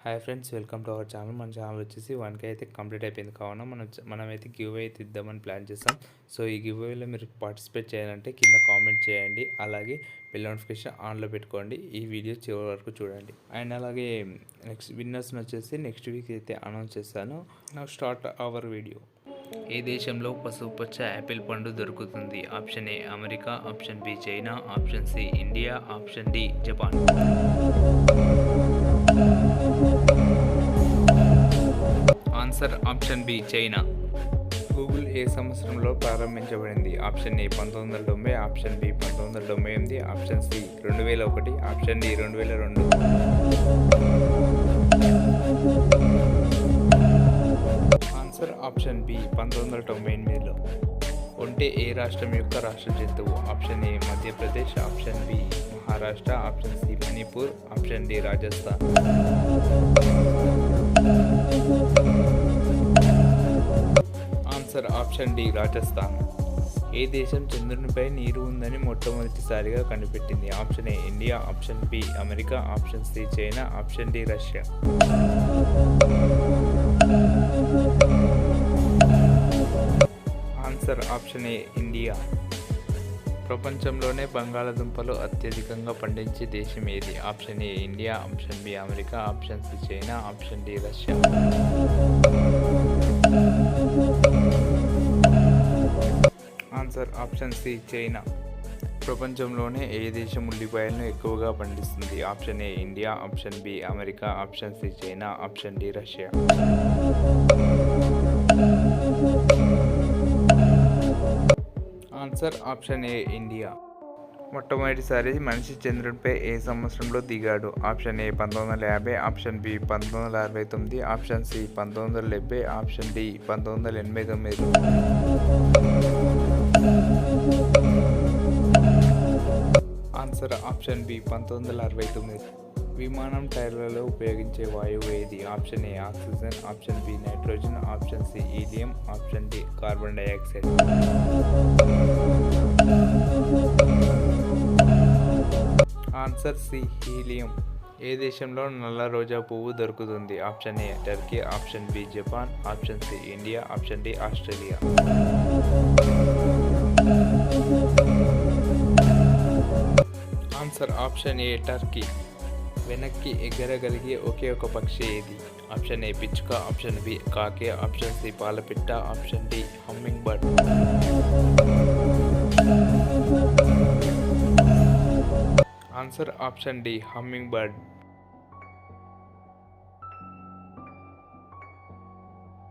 Hi friends, welcome to our channel. మన channel వచ్చేసి 1K అయితే కంప్లీట్ అయిపోయింది. కావున మనమైతే గివ్ అవే అయితే ఇద్దామని ప్లాన్ చేస్తాం. సో ఈ గివ్ అవేలో మీరు పార్టిసిపేట్ చేయాలంటే కింద కామెంట్ చేయండి. అలాగే బెల్ నోటిఫికేషన్ ఆన్లో పెట్టుకోండి. ఈ వీడియో చివరి వరకు చూడండి. అండ్ అలాగే నెక్స్ట్ విన్నర్స్ని వచ్చేసి నెక్స్ట్ వీక్ అయితే అనౌన్స్ చేస్తాను. Now start our video. ఏ దేశంలో పసుపుపచ్చ యాపిల్ పండు దొరుకుతుంది? ఆప్షన్ ఏ America, option B China, option C India, option D Japan. Answer option B China. Google ఏ సంవత్సరంలో ప్రారంభించబడింది? Option A 1990, option B 1998, option C 2001, option D 2002. Answer option B 1998లో. ఒంటె ఏ రాష్ట్రం యొక్క రాష్ట్ర జంతువు? Option A Madhya Pradesh, option B Maharashtra, option C Manipur, option D Rajasthan. Answer option D Rajasthan. ఏ దేశం చంద్రునిపై నీరు ఉందని మొట్టమొదటిసారిగా కనిపెట్టింది? Option A India, option B America, option C China, option D Russia. Answer option A India. ప్రపంచంలోనే బంగాళాదుంపలు అత్యధికంగా పండించే దేశం ఏది? Option A India, option B America, option C China, option D Russia. Answer option C China. ప్రపంచంలోనే ఏ దేశం ఉల్లిపాయలను ఎక్కువగా పండిస్తుంది? Option A India, option B America, option C China, option D Russia. Answer option A India. మొట్టమొదటిసారి మనిషి చంద్రునిపై ఏ సంవత్సరంలో దిగాడు? Option A 1950, option B 1969, option C 1970, option D 1989. Answer option B 1969. విమానం టైర్లలో ఉపయోగించే వాయువు ఏది? Option A oxygen, option B nitrogen, option C helium, option D carbon dioxide. Answer C helium. ఏ దేశంలో నల్ల రోజా పువ్వు దొరుకుతుంది? Option A Turkey, option B Japan, option C India, option D Australia. Answer option A Turkey. వెనక్కి ఎగరగలిగే ఒకే ఒక పక్షి ఏది? ఆప్షన్ ఏ పిచ్చుక, ఆప్షన్ బి కాకి, ఆప్షన్ సి పాలపిట్ట, option D hummingbird. Answer option D humming bird.